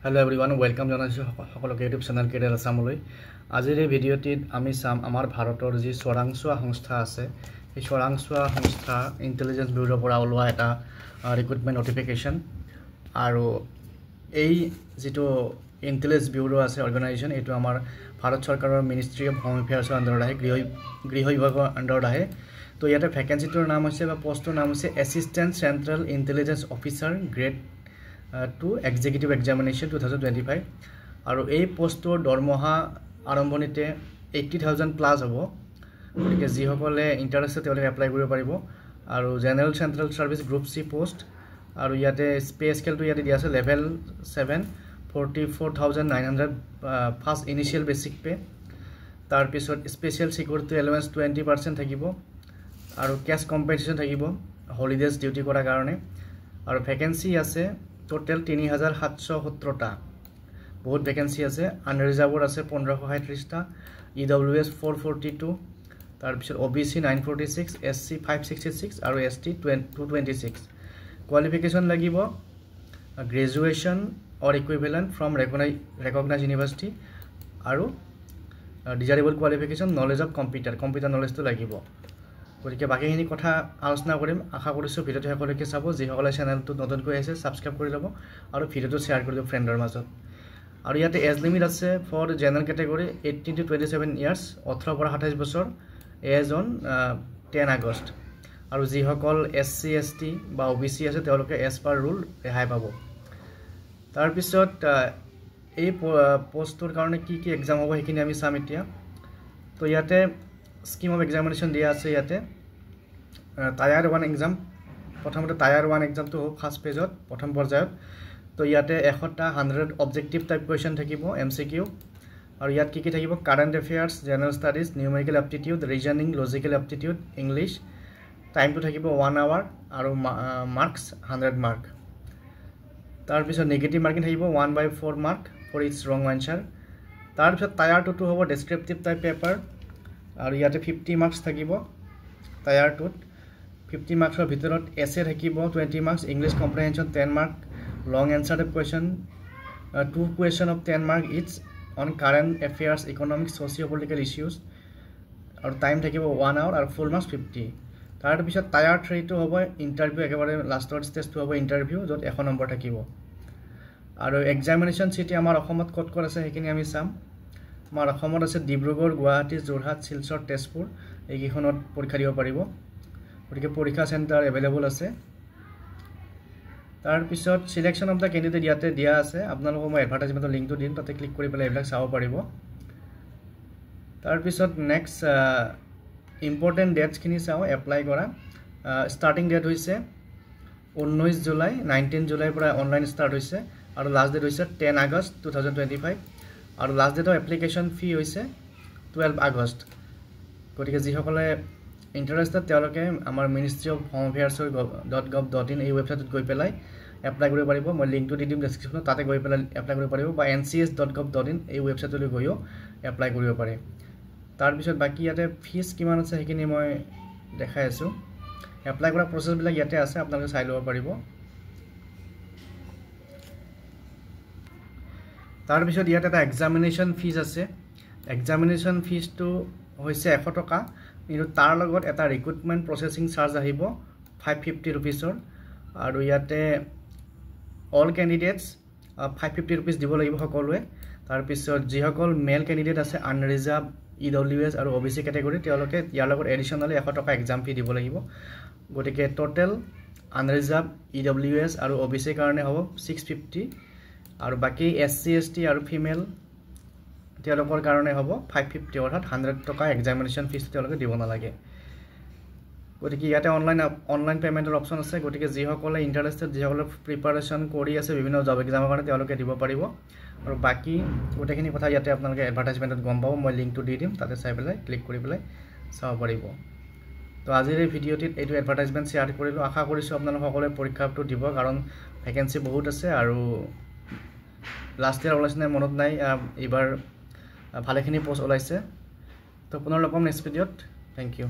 Hello everyone, welcome জনাইছো সকলোকে YouTube channel career আসামলৈ। আজিৰ এই ভিডিঅ'টিত আমি চাম আমাৰ ভাৰতৰ যি চৰাংচোৱা সংস্থা আছে এই চৰাংচোৱা সংস্থা ইন্টেলিজেন্স ব্যুৰোৰ পৰা ওলোৱা এটা ৰিক্ৰুটমেন্ট নটিফিকেশন আৰু এই যেটো ইন্টেলিজেন্স ব্যুৰো আছে অৰ্গানাইজেশ্যন এটো আমাৰ ভাৰত চৰকাৰৰ মিনিষ্ট্ৰি অফ হোম এফেয়াৰ্ছৰ আন্ডাৰত আহে গৃহ বিভাগৰ আন্ডাৰত আহে। তো ইয়াতে ভ্যাকেন্সিটোৰ নাম হৈছে বা পোষ্টৰ নাম হৈছে assistant central intelligence officer grade to executive examination 2025 আৰু এই পোষ্টৰ দৰমহা আৰম্ভণিতে 80,000 প্লাস হ'ব। গতিকে যি সকলে ইন্টাৰেস্টেড তেওঁলোকে এপ্লাই কৰিব পাৰিব আৰু জেনাৰেল চেন্ট্ৰেল সাৰ্ভিস গ্ৰুপ সি পোষ্ট আৰু ইয়াতে পে স্কেলটো ইয়াতে দিয়া আছে level 7 44,900 first initial basic pay তাৰ পিছত স্পেশাল সিকিউৰিটি এলাউন্স 20% থাকিব আৰু ক্যাশ কম্পেনসেশন থাকিব হলিডেজ ডিউটি কৰাৰ কাৰণে আৰু ভ্যাকেন্সি আছে total 3,717টা বহুত ভ্যাকেন্সি আছে আনৰিজাৰ্ভড আছে 1537টা EWS 442 তাৰ পিছত OBC 946 SC 566 আৰু ST 226 কোৱালিফিকেশন লাগিব graduation or equivalent from recognized university আৰু desirable qualification knowledge of computer নলেজটো লাগিব। গতিকে বাকিখিনি কথা আলোচনা কৰিম। আশা কৰিছো ভিডিওটো সকলোকে চাব, যিসকলে চেনেলটো নতুনকৈ আছে সাবস্ক্ৰাইব কৰি ল'ব আৰু ভিডিওটো শ্বেয়াৰ কৰি দিব ফ্ৰেণ্ডৰ মাজত। আৰু ইয়াতে এজ লিমিট আছে for general category 18 to 27 years 18 পৰা 28 বছৰ এজ অন 10 আগষ্ট আৰু যিসকল SC ST বা OBC আছে তেওঁলোকে এজ পাৰ ৰুল ৰেহাই পাব। তাৰ পিছত এই পোষ্টৰ কাৰণে কি কি এক্সাম হ'ব সেইখিনি আমি চাম এতিয়া। তো ইয়াতে স্কিম অফ এক্সামিনেশন দিয়া আছে ইয়াতে টায়ার 1 এক্সাম প্ৰথমতে টায়াৰ 1 এক্সামটো হ'ব ফাৰ্স্ট পেজত প্ৰথম পৰ্যায়ত। তো ইয়াতে 100টা 100 অবজেক্টিভ টাইপ কোৱেশ্চন থাকিব MCQ আৰু ইয়াত কি কি থাকিব current affairs general studies numerical aptitude reasoning logical aptitude English টাইমটো থাকিব 1 আৱাৰ আৰু মাৰ্কস 100 মাৰ্ক। তাৰ পিছত নেগেটিভ মাৰ্কিং থাকিব 1/4 মাৰ্ক ফৰ ইটস ৰং আনসাৰ। তাৰ পিছত টায়াৰ 2 টো হ'ব ডেসক্ৰিপটিভ টাইপ পেপাৰ আৰু ইয়াতে 50 মাৰ্কস থাকিব টায়াৰ 2 50 মাৰ্কসৰ ভিতৰত এসে থাকিব 20 marks English comprehension 10 mark long answer type question 2 question of 10 mark it's on current affairs economic socio political issues আৰু টাইম থাকিব 1 আৱাৰ আৰু ফুল মাৰ্কস 50। তাৰ পিছত টায়াৰ 3 টো হ'ব ইন্টাৰভিউ একেবাৰে লাষ্টৰ ষ্টেজটো হ'ব ইন্টাৰভিউ যত 100 নম্বৰ থাকিব আৰু এক্সামিনেশন সিটি আমাৰ অসমত কত আছে সেইখিনি আমি চাম। আমাৰ অসমত আছে ডিব্ৰুগড় গুৱাহাটী যোৰহাট শিলচৰ তেজপুৰ এইকেইখনত পৰীক্ষা দিব পাৰিব। গতিকে পৰীক্ষা চেণ্টাৰ এভেইলেবল আছে। তাৰ পিছত সিলেকশন অফ দা ক্যান্ডিডেট ইয়াতে দিয়া আছে, আপোনালোকক মই এডভাৰটাইজমেন্টৰ লিংকটো দিম, তাতে ক্লিক কৰি পেলাই এইবিলাক চাব পাৰিব। তাৰ পিছত নেক্সট ইম্পৰ্টেন্ট ডেটস খিনি চাও এপ্লাই কৰা। স্টাৰ্টিং ডেট হৈছে 19 জুলাই 19 জুলাইৰ পৰা অনলাইন ষ্টাৰ্ট হৈছে আৰু লাষ্ট ডেট হৈছে 10 আগষ্ট 2025 আৰু লাষ্ট ডেট অফ এপ্লিকেশন ফি হৈছে 12 আগষ্ট। গতিকে যিসকলে ইন্টাৰেস্টেড তেওঁলোকে আমাৰ মিনিষ্ট্ৰি অফ হোম এফেয়াৰ্ছ.gov.in এই ৱেবছাইটত গৈ পেলাই এপ্লাই কৰিব পাৰিব। মই লিংকটো দি দিম ডেসক্ৰিপচনত, তাতে গৈ পেলাই এপ্লাই কৰিব পাৰিব বা ncs.gov.in এই ৱেবছাইটলৈ গৈও এপ্লাই কৰিব পাৰে। তাৰ পিছত বাকি ইয়াতে ফিজ কিমান আছে সেইখিনি মই দেখাই আছো। এপ্লাই কৰা প্ৰসেছ বিলাক ইয়াতে আছে, আপোনালোকে চাই ল'ব পাৰিব। তাৰ পিছত ইয়াতে এটা এক্সামিনেশন ফিজ আছে। এক্সামিনেশন ফিজটো হৈছে 100 টকা কিন্তু তাৰ লগত এটা ৰিক্ৰুটমেন্ট প্ৰসেসিং চাৰ্জ আহিব 550 रुपीसৰ আৰু ইয়াতে অল ক্যান্ডিডেটস 550 रुपीस দিব লাগিব সকলোৱে। তাৰ পিছত যিসকল মেল ক্যান্ডিডেট আছে আনৰিজাৰ্ভ EWS আৰু OBC ক্যাটাগৰী তেওঁলোকে ইয়াৰ লগত এডিশনালি 100 টকা এক্সাম ফি দিব লাগিব। গতিকে টোটাল আনৰিজাৰ্ভ EWS আৰু OBC কাৰণে হ'ব 650 আৰু বাকি SC ST আৰু ফিমেল তেওঁলোকৰ কাৰণে হ'ব 550 অৰ্থাৎ 100 টকা এক্সামিনেশন ফিজ তেওঁলোকে দিব নালাগে। গতিকে ইয়াতে অনলাইন পেমেন্টৰ অপচন আছে। গতিকে যিসকলে ইন্টাৰেস্টেড যিসকলে প্ৰিপাৰেচন কৰি আছে বিভিন্ন জব এক্সামৰ কাৰণে তেওঁলোকে দিব পাৰিব আৰু বাকি গোটেইখিনি কথা ইয়াতে আপোনালোকে এডভাৰটাইজমেন্টত গম পাব। মই লিংকটো দি দিম, তাতে চাই পেলাই ক্লিক কৰি পেলাই চাব পাৰিব। তো আজিৰ এই ভিডিঅ'টিত এইটো এডভাৰটাইজমেন্ট শ্বেয়াৰ কৰিলো। আশা কৰিছো আপোনালোক সকলোৱে পৰীক্ষাটো দিব কাৰণ ভ্যাকেন্সি বহুত আছে আৰু লাষ্ট ইয়াৰ ওলাইছে মনত নাই, এইবাৰ ভালেখিনি পোষ্ট ওলাইছে। তো পুনৰ লগ পাম নেক্সট ভিডিঅ'ত। Thank U.